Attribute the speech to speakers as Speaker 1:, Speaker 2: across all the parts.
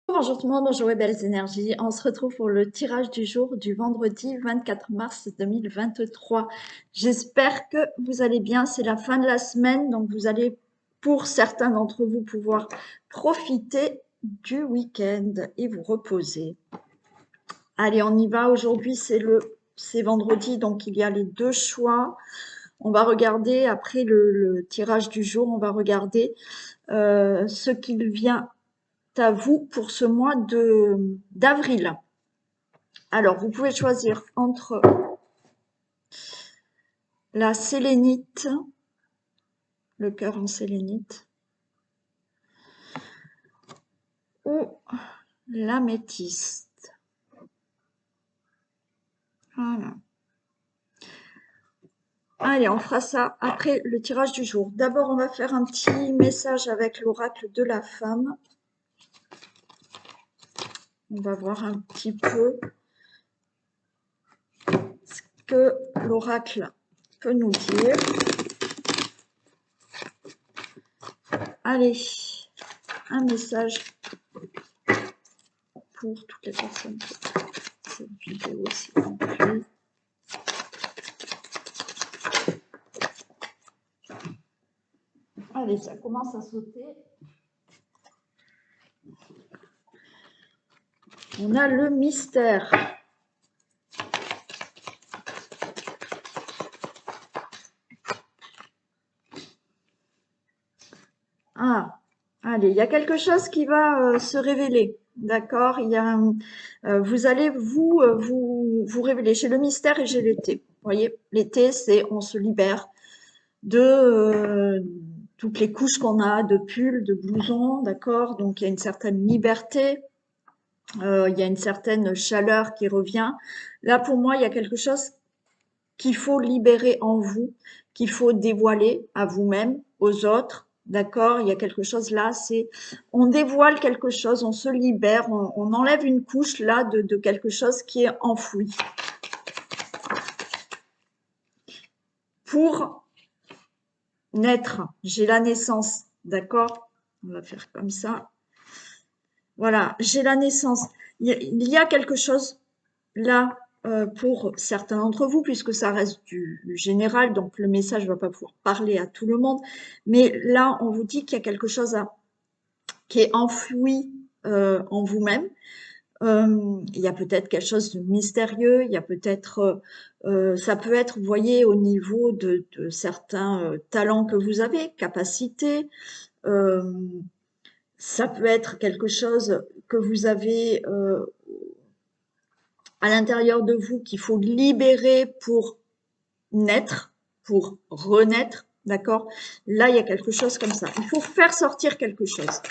Speaker 1: Bonjour tout le monde, bonjour et belles énergies. On se retrouve pour le tirage du jour du vendredi 24 mars 2023. J'espère que vous allez bien. C'est la fin de la semaine, donc vous allez, pour certains d'entre vous, pouvoir profiter du week-end et vous reposer. Allez, on y va. Aujourd'hui, c'est vendredi, donc il y a les deux choix. On va regarder après le tirage du jour, on va regarder ce qu'il vient à vous pour ce mois d'avril. Alors, vous pouvez choisir entre la sélénite, le cœur en sélénite, ou l'améthyste. Voilà. Allez, on fera ça après le tirage du jour. D'abord, on va faire un petit message avec l'oracle de la femme. On va voir un petit peu ce que l'oracle peut nous dire. Allez, un message pour toutes les personnes qui cette vidéo s'il vous plaît. Allez, ça commence à sauter. On a le mystère. Ah, allez, il y a quelque chose qui va se révéler. D'accord. Vous allez vous révéler. J'ai le mystère et j'ai l'été. Vous voyez, l'été, c'est on se libère de toutes les couches qu'on a, de pulls, de blousons, d'accord. Donc il y a une certaine liberté, il y a une certaine chaleur qui revient. Là, pour moi, il y a quelque chose qu'il faut libérer en vous, qu'il faut dévoiler à vous-même, aux autres. D'accord? Il y a quelque chose là, c'est on dévoile quelque chose, on se libère, on enlève une couche là de quelque chose qui est enfoui. Pour naître, j'ai la naissance, d'accord? On va faire comme ça. Voilà, j'ai la naissance. Il y a quelque chose là pour certains d'entre vous, puisque ça reste du général, donc le message ne va pas pouvoir parler à tout le monde. Mais là, on vous dit qu'il y a quelque chose qui est enfoui en vous-même. Il y a peut-être quelque chose de mystérieux, il y a peut-être, ça peut être, vous voyez, au niveau de certains talents que vous avez, capacités. Euh, Ça peut être quelque chose que vous avez à l'intérieur de vous qu'il faut libérer pour naître, pour renaître, d'accord? Là, il y a quelque chose comme ça. Il faut faire sortir quelque chose.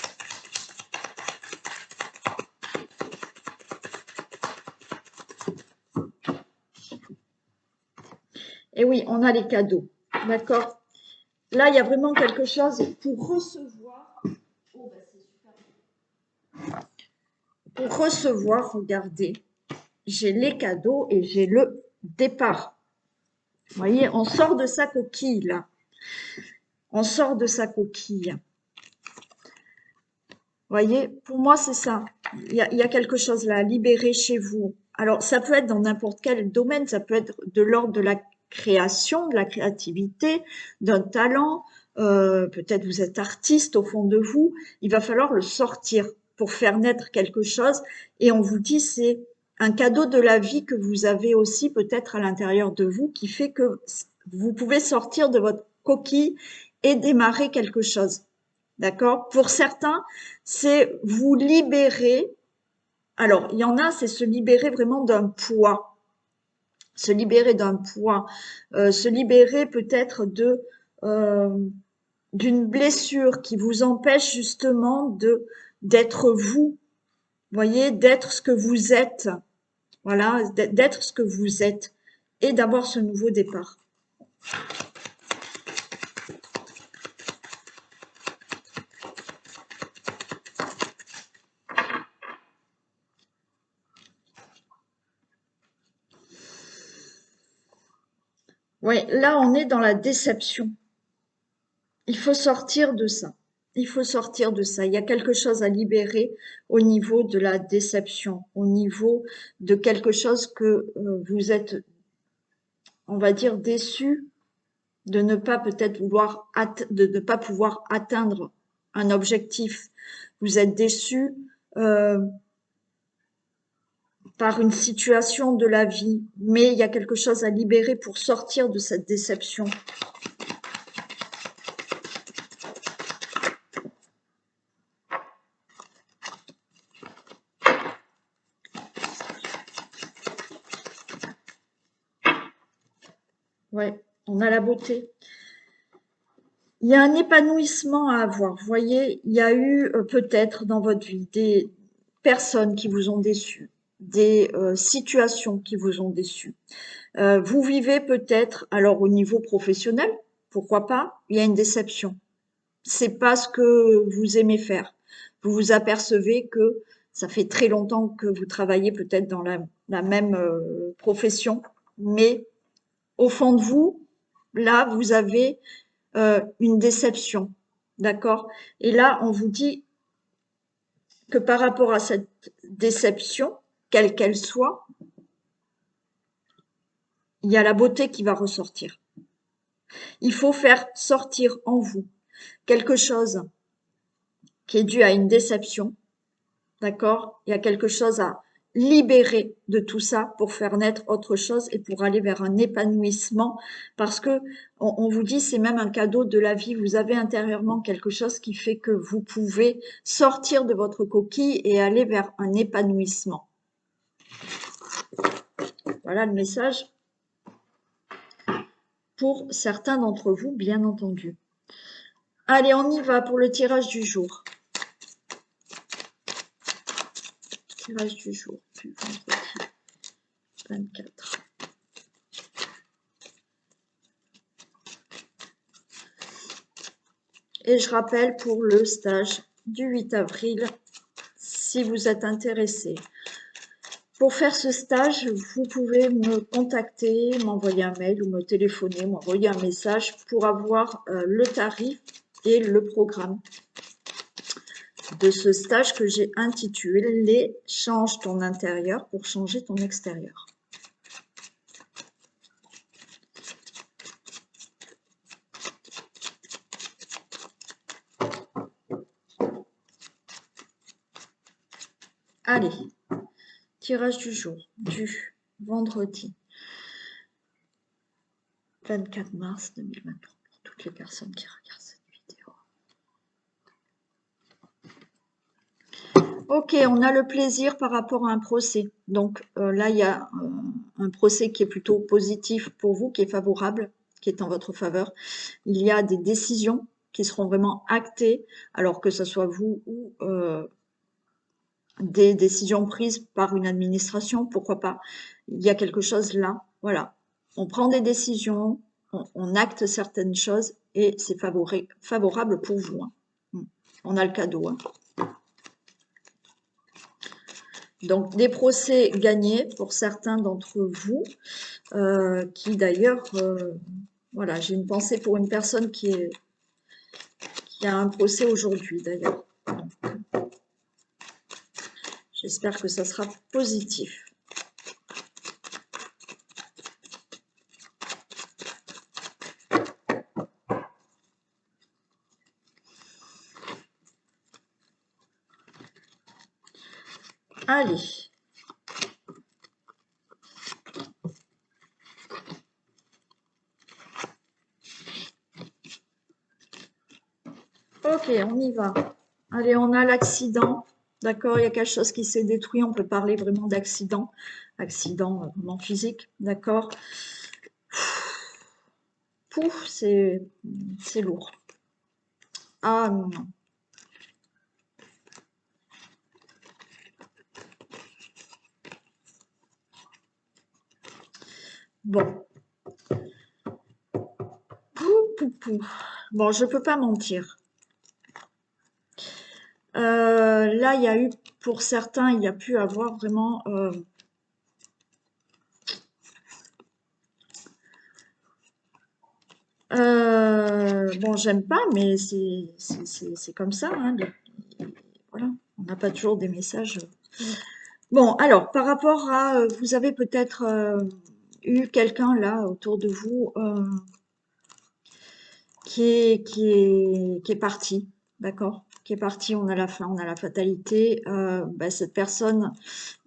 Speaker 1: Et oui, on a les cadeaux, d'accord? Là, il y a vraiment quelque chose pour recevoir. Oh, ben c'est super. Pour recevoir, regardez, j'ai les cadeaux et j'ai le départ. Vous voyez, on sort de sa coquille, là. On sort de sa coquille. Voyez, pour moi, c'est ça. Il y a quelque chose là à libérer chez vous. Alors, ça peut être dans n'importe quel domaine, ça peut être de l'ordre de la création, de la créativité, d'un talent. Peut-être vous êtes artiste au fond de vous. Il va falloir le sortir pour faire naître quelque chose. Et on vous dit, c'est un cadeau de la vie que vous avez aussi peut-être à l'intérieur de vous qui fait que vous pouvez sortir de votre coquille et démarrer quelque chose. D'accord? Pour certains, c'est vous libérer. Alors, il y en a, c'est se libérer vraiment d'un poids. Se libérer d'un poids. Se libérer peut-être d'une blessure qui vous empêche justement d'être vous. Voyez, d'être ce que vous êtes. Voilà, d'être ce que vous êtes. Et d'avoir ce nouveau départ. Ouais, là, on est dans la déception. Il faut sortir de ça. il faut sortir de ça. Il y a quelque chose à libérer au niveau de la déception, au niveau de quelque chose que vous êtes, on va dire, déçu de ne pas peut-être vouloir, de ne pas pouvoir atteindre un objectif. Vous êtes déçu par une situation de la vie, mais il y a quelque chose à libérer pour sortir de cette déception. Ouais, on a la beauté. Il y a un épanouissement à avoir. Vous voyez, il y a eu peut-être dans votre vie des personnes qui vous ont déçu, des situations qui vous ont déçu. Vous vivez peut-être, alors au niveau professionnel, pourquoi pas, il y a une déception. C'est pas ce que vous aimez faire. Vous vous apercevez que ça fait très longtemps que vous travaillez peut-être dans la même profession, mais au fond de vous, là, vous avez une déception, d'accord? Et là, on vous dit que par rapport à cette déception, quelle qu'elle soit, il y a la beauté qui va ressortir. Il faut faire sortir en vous quelque chose qui est dû à une déception, d'accord? Il y a quelque chose à libérer de tout ça pour faire naître autre chose et pour aller vers un épanouissement, parce que on vous dit c'est même un cadeau de la vie. Vous avez intérieurement quelque chose qui fait que vous pouvez sortir de votre coquille et aller vers un épanouissement. Voilà le message pour certains d'entre vous, bien entendu. Allez, on y va pour le tirage du jour. Tirage du jour du vendredi 24. Et je rappelle pour le stage du 8 avril, si vous êtes intéressé. Pour faire ce stage, vous pouvez me contacter, m'envoyer un mail ou me téléphoner, m'envoyer un message pour avoir le tarif et le programme de ce stage que j'ai intitulé « Change ton intérieur pour changer ton extérieur ». Allez, tirage du jour du vendredi 24 mars 2023 pour toutes les personnes qui regardent cette vidéo. Ok, on a le plaisir par rapport à un procès. Donc là, il y a un procès qui est plutôt positif pour vous, qui est favorable, qui est en votre faveur. Il y a des décisions qui seront vraiment actées, alors que ce soit vous ou des décisions prises par une administration, pourquoi pas. Il y a quelque chose là, voilà. On prend des décisions, on acte certaines choses et c'est favorable pour vous. Hein. On a le cadeau. Hein. Donc, des procès gagnés pour certains d'entre vous, qui d'ailleurs, voilà, j'ai une pensée pour une personne qui a un procès aujourd'hui d'ailleurs. J'espère que ça sera positif. Allez. Ok, on y va. Allez, on a l'accident. D'accord, il y a quelque chose qui s'est détruit. On peut parler vraiment d'accident. Accident vraiment physique. D'accord. Pouf, c'est lourd. Ah non, non. Bon. Bon, je peux pas mentir. Là, il y a eu, pour certains, il y a pu avoir vraiment Bon, j'aime pas, mais c'est comme ça, hein, voilà, on n'a pas toujours des messages. Bon, alors, par rapport à, vous avez peut-être eu quelqu'un là autour de vous qui est parti, d'accord? Qui est parti, on a la fin, on a la fatalité. Bah, cette personne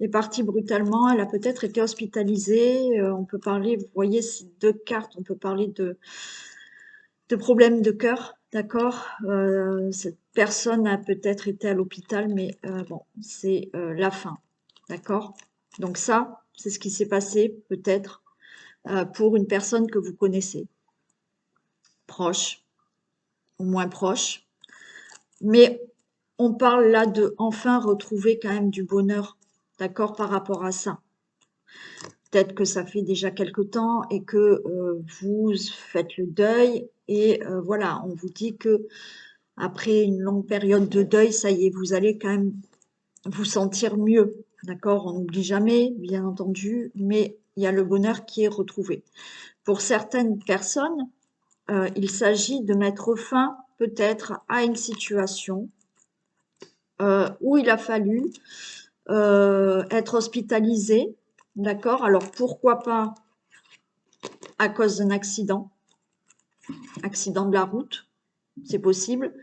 Speaker 1: est partie brutalement, elle a peut-être été hospitalisée. On peut parler, vous voyez, ces deux cartes, on peut parler de problèmes de cœur, d'accord? Cette personne a peut-être été à l'hôpital, mais bon, c'est la fin, d'accord? Donc ça, c'est ce qui s'est passé peut-être pour une personne que vous connaissez, proche ou moins proche. Mais on parle là de enfin retrouver quand même du bonheur, d'accord, par rapport à ça. Peut-être que ça fait déjà quelque temps et que vous faites le deuil et voilà, on vous dit que après une longue période de deuil, ça y est, vous allez quand même vous sentir mieux, d'accord? On n'oublie jamais, bien entendu, mais il y a le bonheur qui est retrouvé. Pour certaines personnes, il s'agit de mettre fin peut-être à une situation où il a fallu être hospitalisé, d'accord? Alors pourquoi pas à cause d'un accident, accident de la route, c'est possible.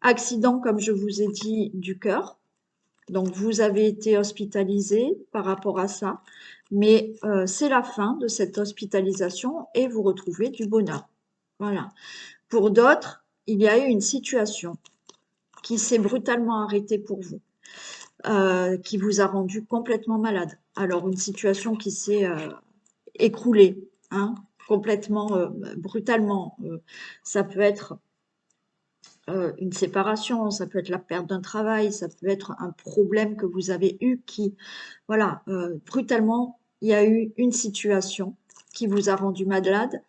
Speaker 1: Accident, comme je vous ai dit, du cœur. Donc vous avez été hospitalisé par rapport à ça, mais c'est la fin de cette hospitalisation et vous retrouvez du bonheur. Voilà. Pour d'autres, il y a eu une situation qui s'est brutalement arrêtée pour vous, qui vous a rendu complètement malade. Alors une situation qui s'est écroulée, hein, complètement brutalement. Ça peut être une séparation, ça peut être la perte d'un travail, ça peut être un problème que vous avez eu qui, voilà, brutalement, il y a eu une situation qui vous a rendu malade,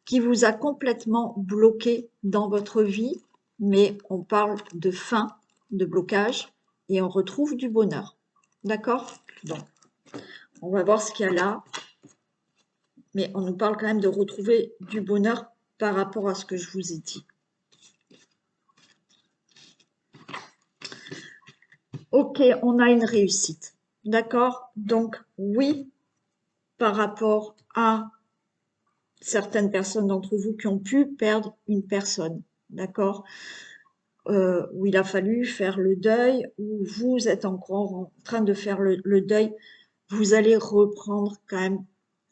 Speaker 1: qui vous a complètement bloqué dans votre vie, mais on parle de fin, de blocage, et on retrouve du bonheur. D'accord? Donc, on va voir ce qu'il y a là, mais on nous parle quand même de retrouver du bonheur par rapport à ce que je vous ai dit. Ok, on a une réussite. D'accord? Donc, oui, par rapport à certaines personnes d'entre vous qui ont pu perdre une personne. D'accord? Où il a fallu faire le deuil, où vous êtes encore en train de faire le deuil, vous allez reprendre quand même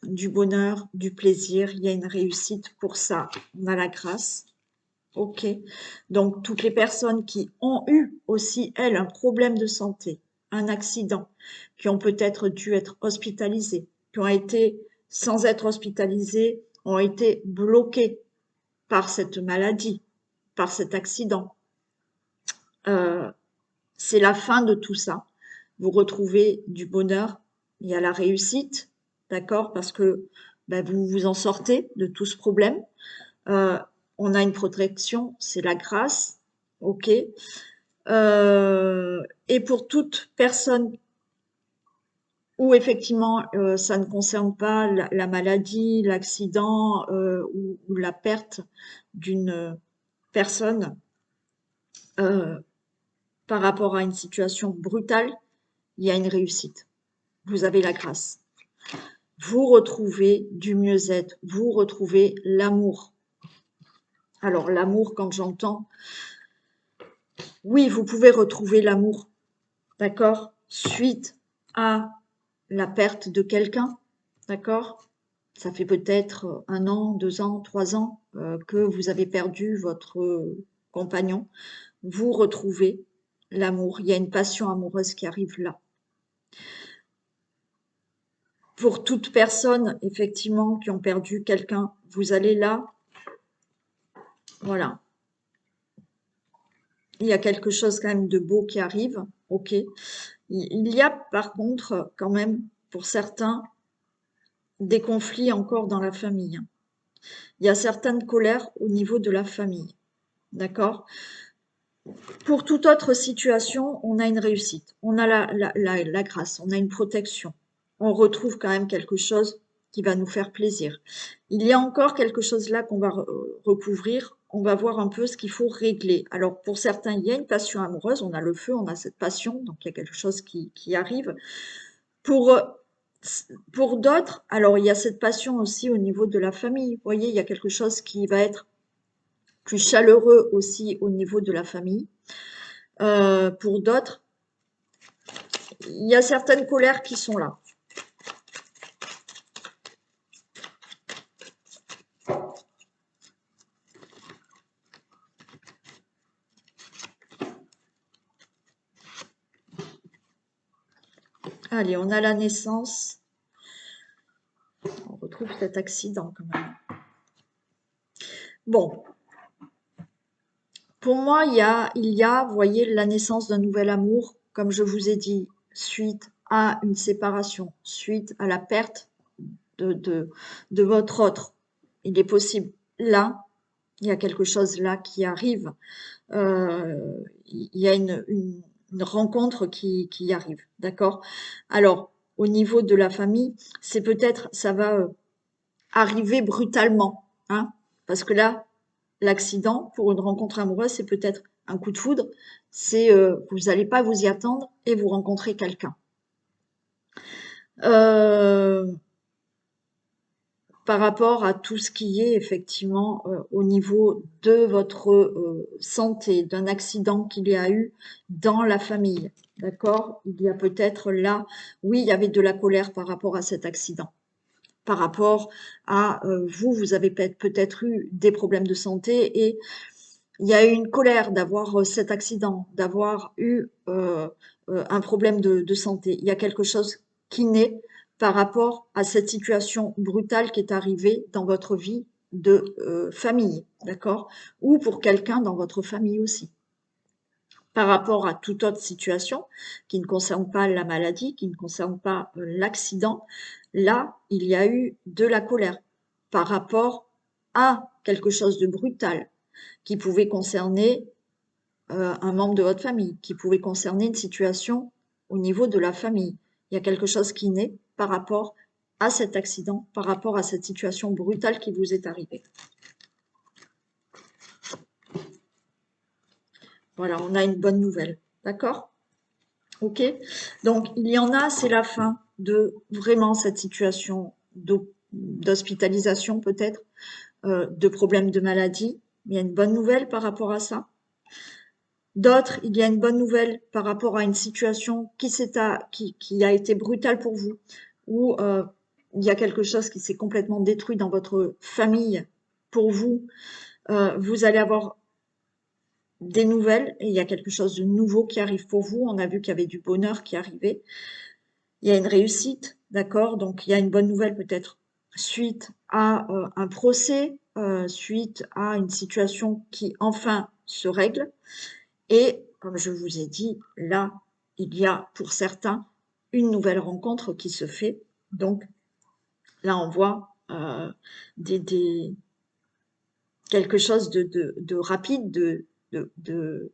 Speaker 1: du bonheur, du plaisir. Il y a une réussite pour ça. On a la grâce. Ok. Donc, toutes les personnes qui ont eu aussi, elles, un problème de santé, un accident, qui ont peut-être dû être hospitalisées, qui ont été, sans être hospitalisées, ont été bloquées par cette maladie, par cet accident. C'est la fin de tout ça. Vous retrouvez du bonheur, il y a la réussite, d'accord, parce que ben, vous vous en sortez de tout ce problème. Euh, on a une protection, c'est la grâce, ok. Et pour toute personne où effectivement ça ne concerne pas la maladie, l'accident ou la perte d'une personne par rapport à une situation brutale, il y a une réussite. Vous avez la grâce. Vous retrouvez du mieux-être, vous retrouvez l'amour. Alors l'amour, quand j'entends, oui, vous pouvez retrouver l'amour, d'accord, suite à la perte de quelqu'un, d'accord? Ça fait peut-être 1 an, 2 ans, 3 ans que vous avez perdu votre compagnon. Vous retrouvez l'amour. Il y a une passion amoureuse qui arrive là. Pour toute personne, effectivement, qui ont perdu quelqu'un, vous allez là, voilà. Il y a quelque chose quand même de beau qui arrive, ok. Il y a par contre quand même, pour certains, des conflits encore dans la famille. Il y a certaines colères au niveau de la famille, d'accord? Pour toute autre situation, on a une réussite, on a la grâce, on a une protection. On retrouve quand même quelque chose qui va nous faire plaisir. Il y a encore quelque chose là qu'on va recouvrir. On va voir un peu ce qu'il faut régler. Alors, pour certains, il y a une passion amoureuse. On a le feu, on a cette passion. Donc, il y a quelque chose qui arrive. Pour, pour d'autres, alors, il y a cette passion aussi au niveau de la famille. Vous voyez, il y a quelque chose qui va être plus chaleureux aussi au niveau de la famille. Pour d'autres, il y a certaines colères qui sont là. Allez, on a la naissance. On retrouve cet accident quand même. Bon. Pour moi, il y a, vous voyez, la naissance d'un nouvel amour, comme je vous ai dit, suite à une séparation, suite à la perte de votre autre. Il est possible, là, il y a quelque chose là qui arrive. Il y a une rencontre qui arrive, d'accord? Alors, au niveau de la famille, c'est peut-être, ça va arriver brutalement, hein, parce que là, l'accident pour une rencontre amoureuse, c'est peut-être un coup de foudre, c'est vous n'allez pas vous y attendre et vous rencontrez quelqu'un. Par rapport à tout ce qui est effectivement au niveau de votre santé, d'un accident qu'il y a eu dans la famille. D'accord? Il y a peut-être là, oui, il y avait de la colère par rapport à cet accident. Par rapport à vous avez peut-être eu des problèmes de santé et il y a eu une colère d'avoir cet accident, d'avoir eu un problème de santé. Il y a quelque chose qui naît par rapport à cette situation brutale qui est arrivée dans votre vie de famille, d'accord? Ou pour quelqu'un dans votre famille aussi. Par rapport à toute autre situation qui ne concerne pas la maladie, qui ne concerne pas l'accident, là, il y a eu de la colère par rapport à quelque chose de brutal qui pouvait concerner un membre de votre famille, qui pouvait concerner une situation au niveau de la famille. Il y a quelque chose qui naît par rapport à cet accident, par rapport à cette situation brutale qui vous est arrivée. Voilà, on a une bonne nouvelle. D'accord? Ok? Donc, il y en a, c'est la fin de vraiment cette situation d'hospitalisation peut-être, de problèmes de maladie. Il y a une bonne nouvelle par rapport à ça. D'autres, il y a une bonne nouvelle par rapport à une situation qui a été brutale pour vous, ou il y a quelque chose qui s'est complètement détruit dans votre famille pour vous. Vous allez avoir des nouvelles et il y a quelque chose de nouveau qui arrive pour vous. On a vu qu'il y avait du bonheur qui arrivait. Il y a une réussite, d'accord? Donc, il y a une bonne nouvelle peut-être suite à un procès, suite à une situation qui enfin se règle. Et comme je vous ai dit, là, il y a pour certains une nouvelle rencontre qui se fait. Donc, là, on voit quelque chose de rapide, de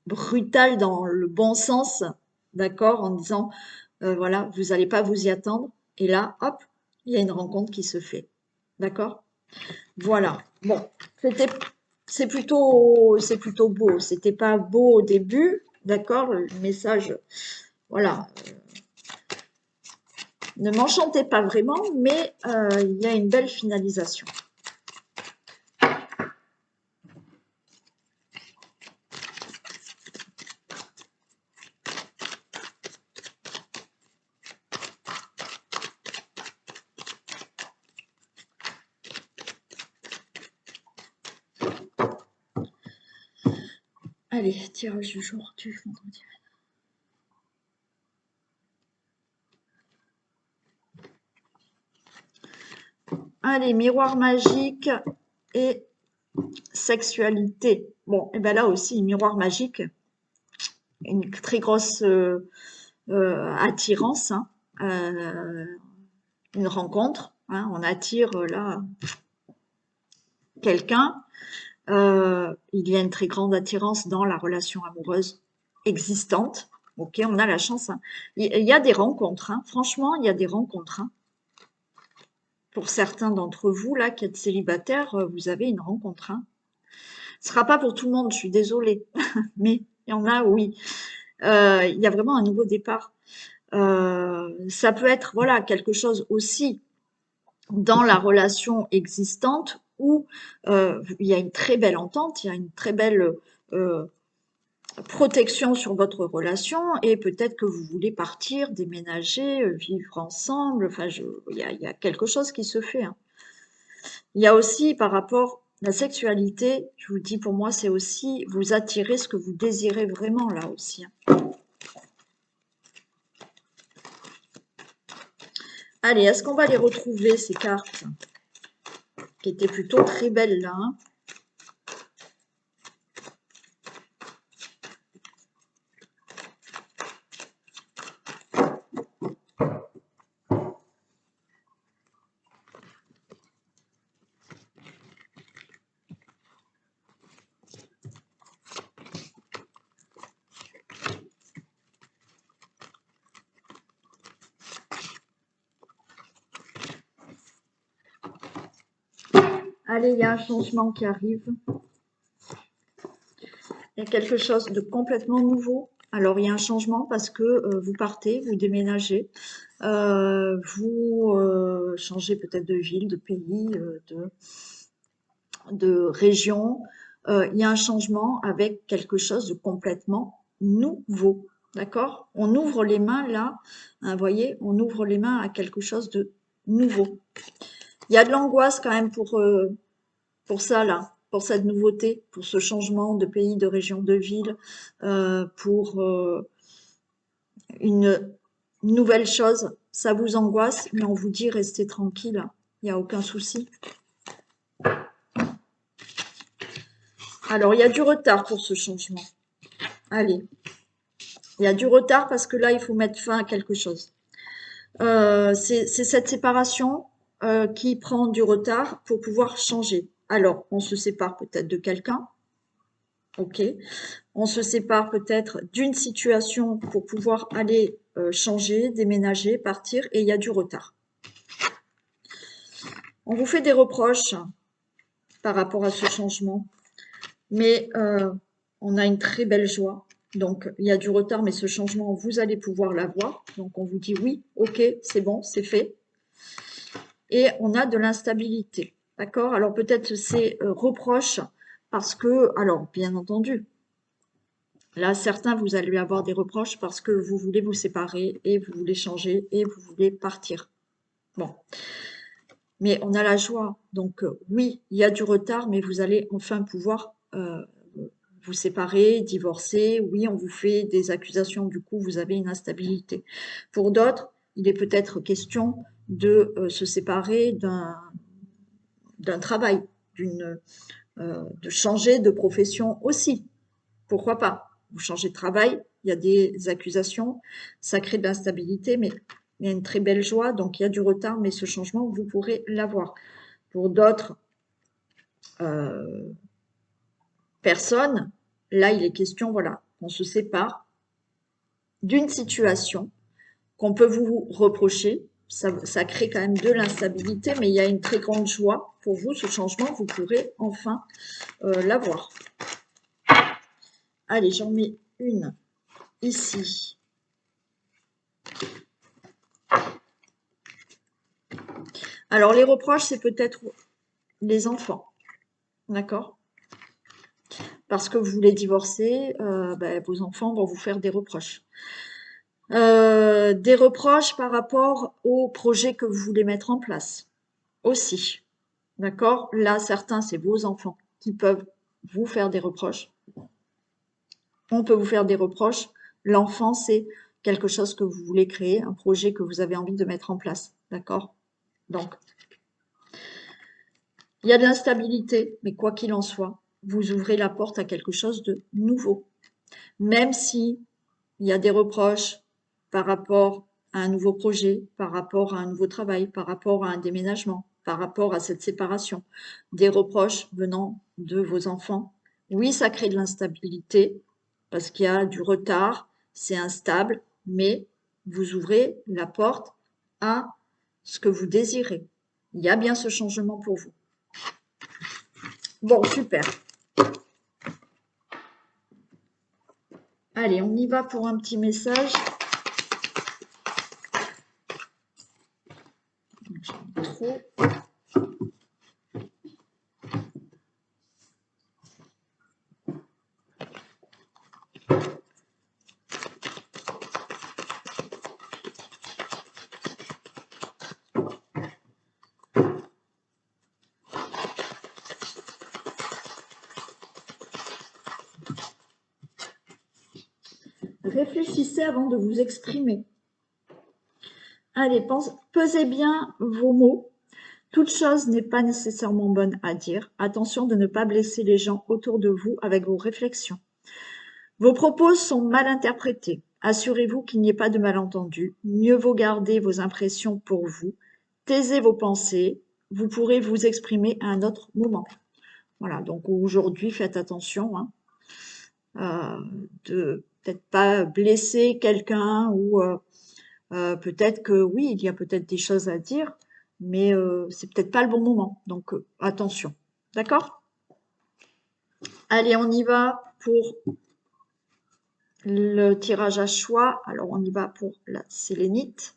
Speaker 1: brutal dans le bon sens, d'accord, en disant, voilà, vous n'allez pas vous y attendre. Et là, hop, il y a une rencontre qui se fait. D'accord? Voilà. Bon, c'est plutôt beau. C'était pas beau au début, d'accord? Le message, voilà, ne m'enchantait pas vraiment, mais il y a une belle finalisation. Allez, tirage du jour du vendredi. Allez, miroir magique et sexualité. Bon, et bien là aussi, miroir magique, une très grosse attirance, hein, une rencontre, hein, on attire là quelqu'un, il y a une très grande attirance dans la relation amoureuse existante. Ok, on a la chance, hein. Il y a des rencontres, hein. Franchement, il y a des rencontres, hein. Pour certains d'entre vous, là, qui êtes célibataires, vous avez une rencontre, hein. Ce sera pas pour tout le monde, je suis désolée, mais il y en a, oui. Il y a vraiment un nouveau départ. Ça peut être, voilà, quelque chose aussi dans la relation existante où il y a une très belle entente, il y a une très belle protection sur votre relation et peut-être que vous voulez partir, déménager, vivre ensemble. Enfin, il y a quelque chose qui se fait, hein. Il y a aussi par rapport à la sexualité, je vous dis pour moi, c'est aussi vous attirer ce que vous désirez vraiment là aussi, hein. Allez, est-ce qu'on va les retrouver ces cartes qui étaient plutôt très belles là, hein? Allez, il y a un changement qui arrive. Il y a quelque chose de complètement nouveau. Alors, il y a un changement parce que vous partez, vous déménagez, vous changez peut-être de ville, de pays, de région. Il y a un changement avec quelque chose de complètement nouveau. D'accord? On ouvre les mains là, hein, vous voyez, on ouvre les mains à quelque chose de nouveau. Il y a de l'angoisse quand même pour ça là, pour cette nouveauté, pour ce changement de pays, de région, de ville, pour une nouvelle chose. Ça vous angoisse, mais on vous dit restez tranquille, il n'y a aucun souci. Alors, il y a du retard pour ce changement. Allez, il y a du retard parce que là, il faut mettre fin à quelque chose. C'est cette séparation qui prend du retard pour pouvoir changer. Alors, on se sépare peut-être de quelqu'un, ok. On se sépare peut-être d'une situation pour pouvoir aller changer, déménager, partir, et il y a du retard. On vous fait des reproches par rapport à ce changement, mais on a une très belle joie. Donc, il y a du retard, mais ce changement, vous allez pouvoir l'avoir. Donc, on vous dit oui, ok, c'est bon, c'est fait. Et on a de l'instabilité, d'accord? Alors, peut-être ces reproches parce que, alors, bien entendu, là, certains, vous allez avoir des reproches parce que vous voulez vous séparer et vous voulez changer et vous voulez partir. Bon. Mais on a la joie. Donc, oui, il y a du retard, mais vous allez enfin pouvoir vous séparer, divorcer. Oui, on vous fait des accusations, du coup, vous avez une instabilité. Pour d'autres, il est peut-être question de se séparer d'un travail, de changer de profession aussi. Pourquoi pas? Vous changez de travail, il y a des accusations, ça crée de l'instabilité, mais il y a une très belle joie, donc il y a du retard, mais ce changement, vous pourrez l'avoir. Pour d'autres personnes, là, il est question, voilà, qu'on se sépare d'une situation qu'on peut vous reprocher. Ça crée quand même de l'instabilité, mais il y a une très grande joie pour vous, ce changement, vous pourrez enfin l'avoir. Allez, j'en mets une ici. Alors, les reproches, c'est peut-être les enfants, d'accord? Parce que vous voulez divorcer, vos enfants vont vous faire des reproches. Des reproches par rapport au projet que vous voulez mettre en place aussi, d'accord? Là, certains, c'est vos enfants qui peuvent vous faire des reproches. On peut vous faire des reproches. L'enfant, c'est quelque chose que vous voulez créer, un projet que vous avez envie de mettre en place, d'accord? Donc, il y a de l'instabilité, mais quoi qu'il en soit, vous ouvrez la porte à quelque chose de nouveau. Même si il y a des reproches par rapport à un nouveau projet, par rapport à un nouveau travail, par rapport à un déménagement, par rapport à cette séparation, des reproches venant de vos enfants. Oui, ça crée de l'instabilité parce qu'il y a du retard, c'est instable, mais vous ouvrez la porte à ce que vous désirez. Il y a bien ce changement pour vous. Bon, super. Allez, on y va pour un petit message. Trop. Réfléchissez avant de vous exprimer. Allez, pesez bien vos mots. Toute chose n'est pas nécessairement bonne à dire. Attention de ne pas blesser les gens autour de vous avec vos réflexions. Vos propos sont mal interprétés. Assurez-vous qu'il n'y ait pas de malentendu. Mieux vaut garder vos impressions pour vous. Taisez vos pensées. Vous pourrez vous exprimer à un autre moment. Voilà, donc aujourd'hui, faites attention de peut-être pas blesser quelqu'un ou peut-être que oui, il y a peut-être des choses à dire, mais c'est peut-être pas le bon moment. Donc attention. D'accord? Allez, on y va pour le tirage à choix. Alors, on y va pour la sélénite.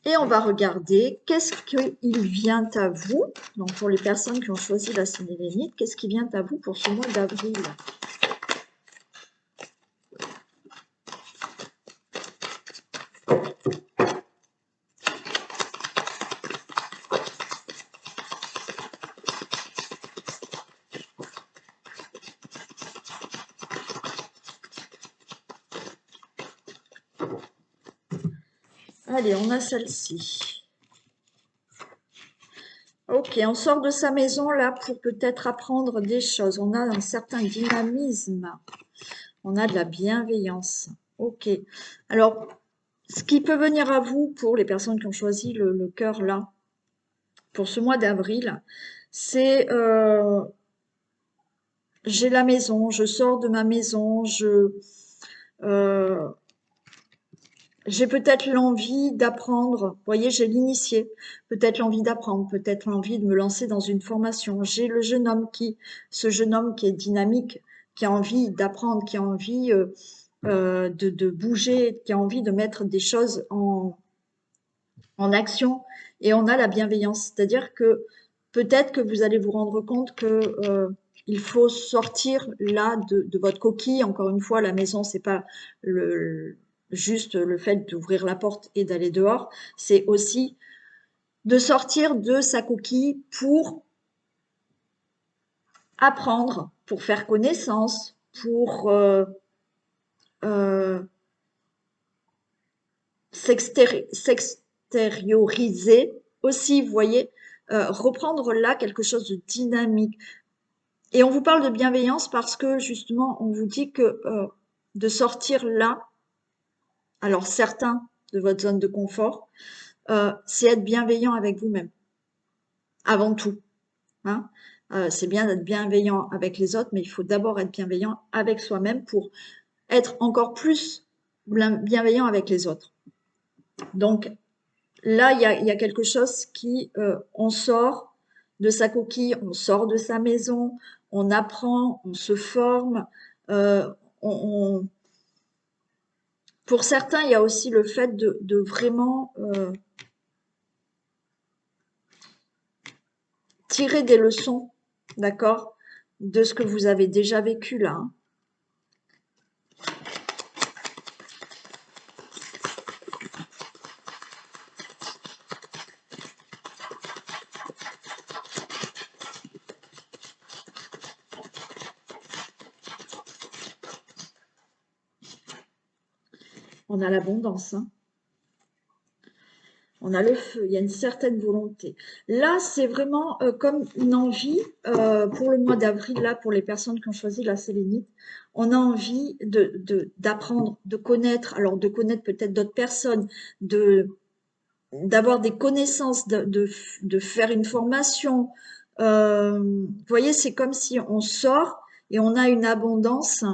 Speaker 1: Et on va regarder qu'est-ce qu'il vient à vous. Donc, pour les personnes qui ont choisi la sélénite, qu'est-ce qui vient à vous pour ce mois d'avril? Allez, on a celle-ci. Ok, on sort de sa maison là pour peut-être apprendre des choses. On a un certain dynamisme. On a de la bienveillance. Ok. Alors, ce qui peut venir à vous pour les personnes qui ont choisi le cœur là, pour ce mois d'avril, c'est j'ai la maison, je sors de ma maison, euh, j'ai peut-être l'envie d'apprendre, vous voyez, j'ai l'initié, peut-être l'envie d'apprendre, peut-être l'envie de me lancer dans une formation. J'ai ce jeune homme qui est dynamique, qui a envie d'apprendre, qui a envie de bouger, qui a envie de mettre des choses en action. Et on a la bienveillance, c'est-à-dire que peut-être que vous allez vous rendre compte que il faut sortir là de votre coquille. Encore une fois, la maison, c'est pas juste le fait d'ouvrir la porte et d'aller dehors, c'est aussi de sortir de sa coquille pour apprendre, pour faire connaissance, pour euh, s'extérioriser aussi, vous voyez, reprendre là quelque chose de dynamique. Et on vous parle de bienveillance parce que justement, on vous dit que de sortir là, alors certains de votre zone de confort, c'est être bienveillant avec vous-même, avant tout. Hein. C'est bien d'être bienveillant avec les autres, mais il faut d'abord être bienveillant avec soi-même pour être encore plus bienveillant avec les autres. Donc là, il y a quelque chose qui, on sort de sa coquille, on sort de sa maison, on apprend, on se forme. euh, on, Pour certains, il y a aussi le fait de vraiment tirer des leçons, d'accord, de ce que vous avez déjà vécu là. Hein. On a l'abondance, hein. On a le feu, il y a une certaine volonté. Là, c'est vraiment comme une envie pour le mois d'avril, là, pour les personnes qui ont choisi la sélénite. On a envie d'apprendre, de connaître, alors de connaître peut-être d'autres personnes, d'avoir des connaissances, de faire une formation. Vous voyez, c'est comme si on sort et on a une abondance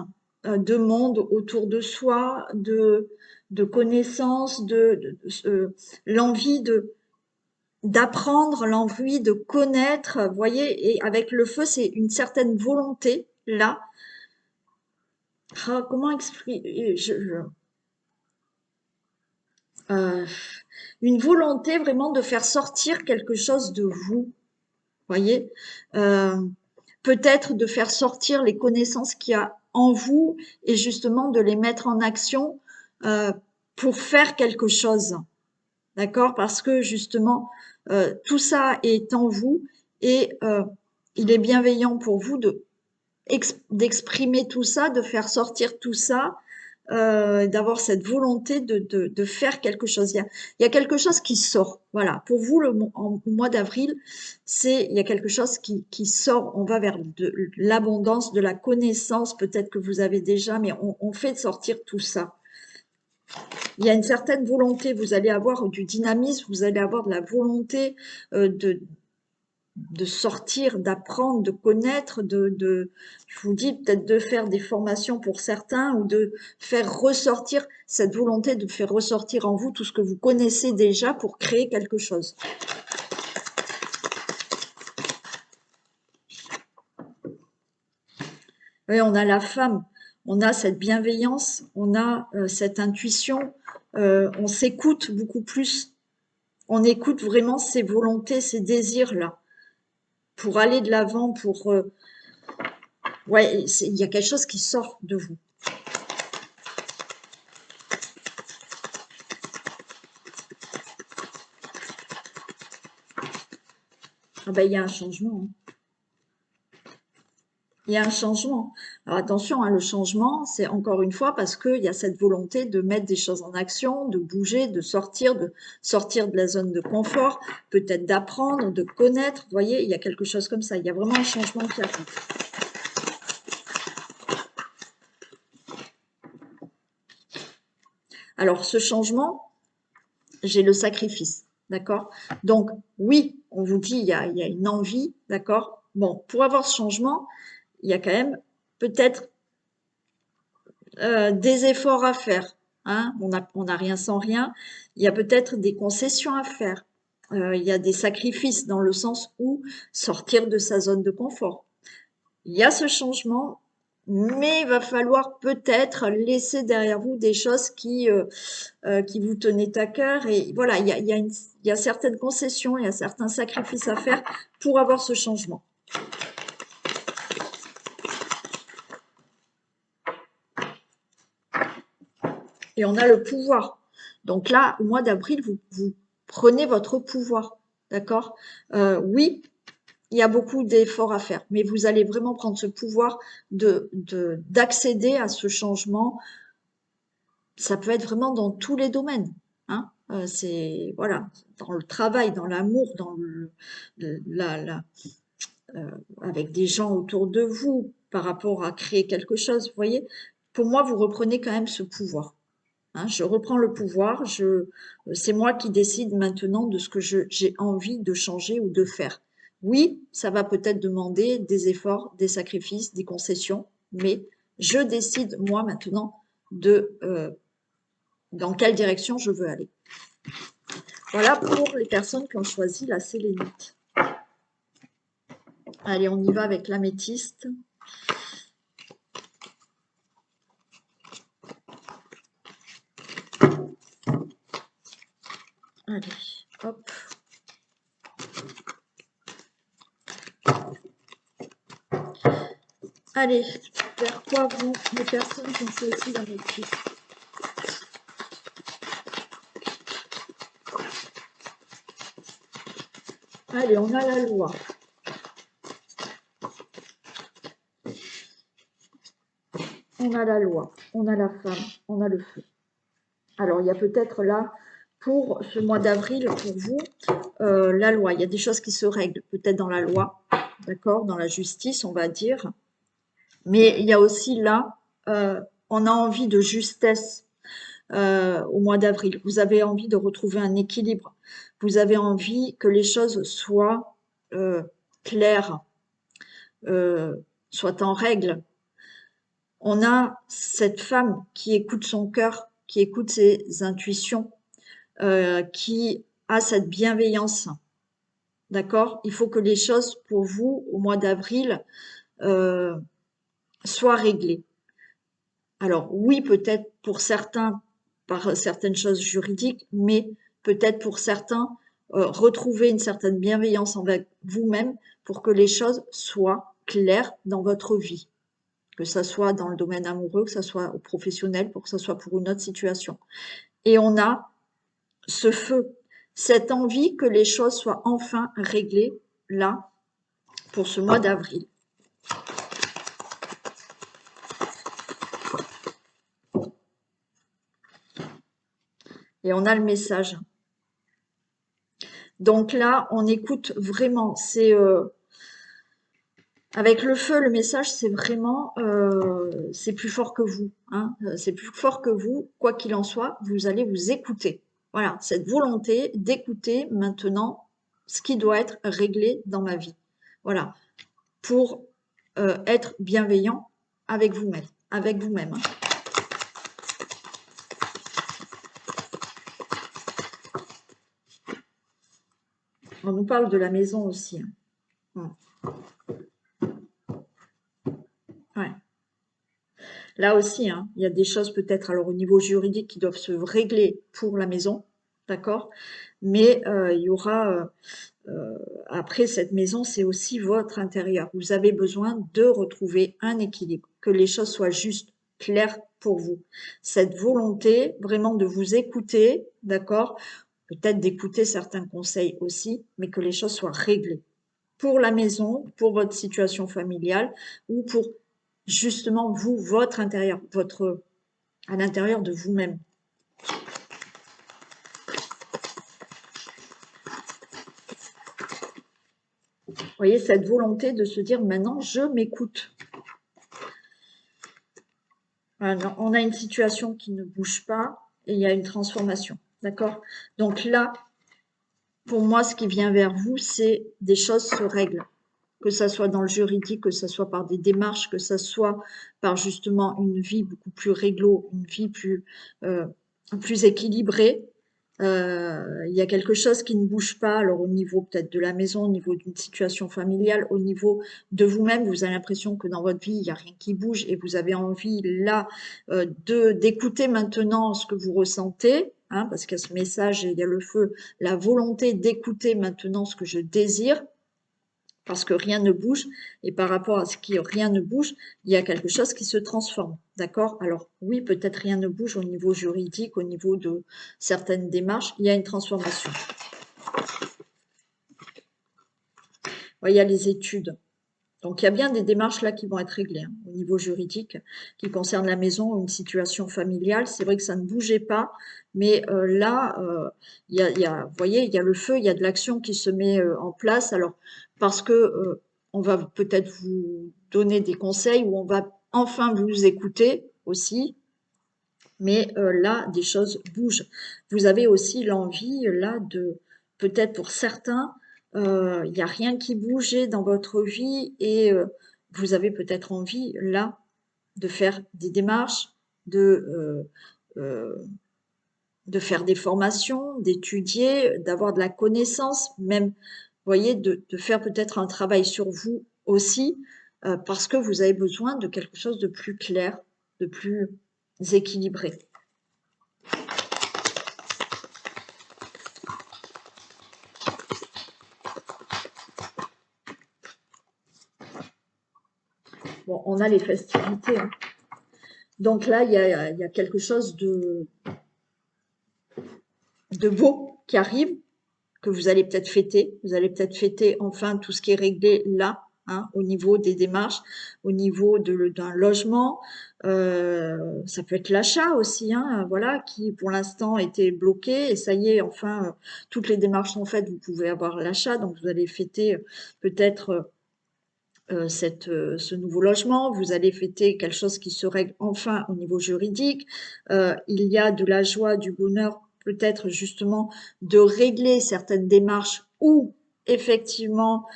Speaker 1: de monde autour de soi, de connaissances, l'envie d'apprendre, l'envie de connaître, vous voyez, et avec le feu, c'est une certaine volonté, là. Ah, comment expliquer? Euh, une volonté vraiment de faire sortir quelque chose de vous, voyez. Euh, Peut-être de faire sortir les connaissances qu'il y a en vous et justement de les mettre en action euh, pour faire quelque chose. D'accord? Parce que justement, tout ça est en vous et il est bienveillant pour vous d'exprimer tout ça, de faire sortir tout ça, d'avoir cette volonté de faire quelque chose. Il y a quelque chose qui sort. Voilà. Pour vous, au mois d'avril, il y a quelque chose qui sort. On va vers de l'abondance, de la connaissance, peut-être que vous avez déjà, mais on fait sortir tout ça. Il y a une certaine volonté, vous allez avoir du dynamisme, vous allez avoir de la volonté de sortir, d'apprendre, de connaître, je vous dis peut-être de faire des formations pour certains ou de faire ressortir cette volonté de faire ressortir en vous tout ce que vous connaissez déjà pour créer quelque chose. Oui, on a la femme, on a cette bienveillance, on a cette intuition, on s'écoute beaucoup plus. On écoute vraiment ses volontés, ses désirs-là, pour aller de l'avant, pour... ouais, il y a quelque chose qui sort de vous. Ah ben, il y a un changement. Hein. Il y a un changement. Alors attention, hein, le changement, c'est encore une fois parce qu'il y a cette volonté de mettre des choses en action, de bouger, de sortir de la zone de confort, peut-être d'apprendre, de connaître. Vous voyez, il y a quelque chose comme ça. Il y a vraiment un changement qui arrive. Alors, ce changement, j'ai le sacrifice, d'accord? Donc, oui, on vous dit, il y a une envie, d'accord? Bon, pour avoir ce changement, il y a quand même peut-être des efforts à faire. Hein, on n'a rien sans rien. Il y a peut-être des concessions à faire. Il y a des sacrifices dans le sens où sortir de sa zone de confort. Il y a ce changement, mais il va falloir peut-être laisser derrière vous des choses qui vous tenaient à cœur. Et voilà, il y a certaines concessions, il y a certains sacrifices à faire pour avoir ce changement. Et on a le pouvoir. Donc là, au mois d'avril, vous prenez votre pouvoir, d'accord? Oui, il y a beaucoup d'efforts à faire, mais vous allez vraiment prendre ce pouvoir d'accéder à ce changement. Ça peut être vraiment dans tous les domaines, hein. C'est voilà, dans le travail, dans l'amour, dans avec des gens autour de vous, par rapport à créer quelque chose, vous voyez? Pour moi, vous reprenez quand même ce pouvoir. Hein, je reprends le pouvoir, c'est moi qui décide maintenant de ce que j'ai envie de changer ou de faire. Oui, ça va peut-être demander des efforts, des sacrifices, des concessions, mais je décide moi maintenant dans quelle direction je veux aller. Voilà pour les personnes qui ont choisi la sélénite. Allez, on y va avec l'améthyste. Allez, hop. Allez, vers quoi vont les personnes qui ont choisi l'améthyste? Allez, on a la loi. On a la loi, on a la femme, on a le feu. Alors, il y a peut-être là, pour ce mois d'avril, pour vous, la loi. Il y a des choses qui se règlent, peut-être dans la loi, d'accord, dans la justice, on va dire. Mais il y a aussi là, on a envie de justesse au mois d'avril. Vous avez envie de retrouver un équilibre. Vous avez envie que les choses soient claires, soient en règle. On a cette femme qui écoute son cœur, qui écoute ses intuitions, qui a cette bienveillance. d'accord? Il faut que les choses pour vous, au mois d'avril, soient réglées. Alors oui, peut-être pour certains, par certaines choses juridiques, mais peut-être pour certains, retrouver une certaine bienveillance envers vous-même pour que les choses soient claires dans votre vie, que ça soit dans le domaine amoureux, que ça soit au professionnel, pour que ça soit pour une autre situation. Et on a ce feu, cette envie que les choses soient enfin réglées là, pour ce mois d'avril. Et on a le message. Donc là, on écoute vraiment. C'est avec le feu, le message, c'est vraiment, c'est plus fort que vous. Hein, c'est plus fort que vous. Quoi qu'il en soit, vous allez vous écouter. Voilà, cette volonté d'écouter maintenant ce qui doit être réglé dans ma vie. Voilà, pour être bienveillant avec vous-même, avec vous-même. Hein. On nous parle de la maison aussi. Hein. Ouais. Là aussi, hein, il y a des choses peut-être alors au niveau juridique qui doivent se régler pour la maison, d'accord? Mais il y aura après cette maison, c'est aussi votre intérieur. Vous avez besoin de retrouver un équilibre, que les choses soient justes, claires pour vous. Cette volonté vraiment de vous écouter, d'accord? Peut-être d'écouter certains conseils aussi, mais que les choses soient réglées pour la maison, pour votre situation familiale ou pour justement vous, votre intérieur, votre à l'intérieur de vous-même. Vous voyez, cette volonté de se dire maintenant, je m'écoute. On a une situation qui ne bouge pas et il y a une transformation. D'accord? Donc là, pour moi, ce qui vient vers vous, c'est des choses se règlent. Que ça soit dans le juridique, que ça soit par des démarches, que ça soit par justement une vie beaucoup plus réglo, une vie plus équilibrée. Il y a quelque chose qui ne bouge pas, alors au niveau peut-être de la maison, au niveau d'une situation familiale, au niveau de vous-même, vous avez l'impression que dans votre vie, il n'y a rien qui bouge et vous avez envie là d'écouter maintenant ce que vous ressentez, hein, parce qu'il y a ce message et il y a le feu, la volonté d'écouter maintenant ce que je désire, parce que rien ne bouge, et par rapport à ce qui rien ne bouge, il y a quelque chose qui se transforme, d'accord? Alors oui, peut-être rien ne bouge au niveau juridique, au niveau de certaines démarches, il y a une transformation. Ouais, il y a les études. Donc il y a bien des démarches là qui vont être réglées hein, au niveau juridique, qui concernent la maison, une situation familiale. C'est vrai que ça ne bougeait pas, mais là, vous voyez, il y a le feu, il y a de l'action qui se met en place. Alors parce que on va peut-être vous donner des conseils ou on va enfin vous écouter aussi. Mais là, des choses bougent. Vous avez aussi l'envie là de, peut-être pour certains, il n'y a rien qui bougeait dans votre vie et vous avez peut-être envie là de faire des démarches, de, de faire des formations, d'étudier, d'avoir de la connaissance, même, vous voyez, de faire peut-être un travail sur vous aussi, parce que vous avez besoin de quelque chose de plus clair, de plus équilibré. Bon, on a les festivités. Hein. Donc là, il y a quelque chose de beau qui arrive, que vous allez peut-être fêter. Vous allez peut-être fêter enfin tout ce qui est réglé là, hein, au niveau des démarches, au niveau d'un logement. Ça peut être l'achat aussi, hein, voilà, qui pour l'instant était bloqué. Et ça y est, enfin, toutes les démarches sont faites. Vous pouvez avoir l'achat. Donc vous allez fêter peut-être ce nouveau logement, vous allez fêter quelque chose qui se règle enfin au niveau juridique. Il y a de la joie, du bonheur, peut-être justement de régler certaines démarches ou effectivement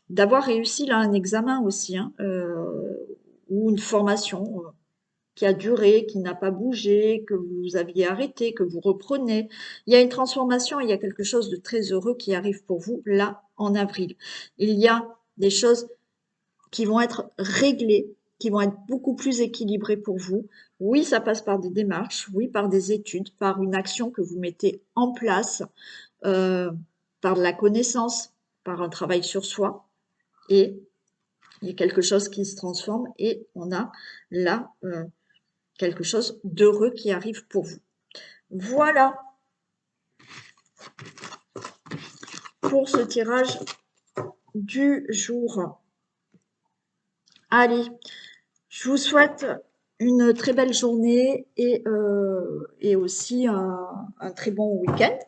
Speaker 1: d'avoir réussi là un examen aussi, hein, ou une formation. qui a duré, qui n'a pas bougé, que vous aviez arrêté, que vous reprenez. Il y a une transformation, il y a quelque chose de très heureux qui arrive pour vous là en avril. Il y a des choses qui vont être réglées, qui vont être beaucoup plus équilibrées pour vous. Oui, ça passe par des démarches, oui, par des études, par une action que vous mettez en place, euh, par de la connaissance, par un travail sur soi. Et il y a quelque chose qui se transforme et on a là quelque chose d'heureux qui arrive pour vous. Voilà pour ce tirage du jour. Allez, je vous souhaite une très belle journée et aussi un très bon week-end.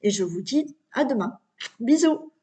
Speaker 1: Et je vous dis à demain. Bisous!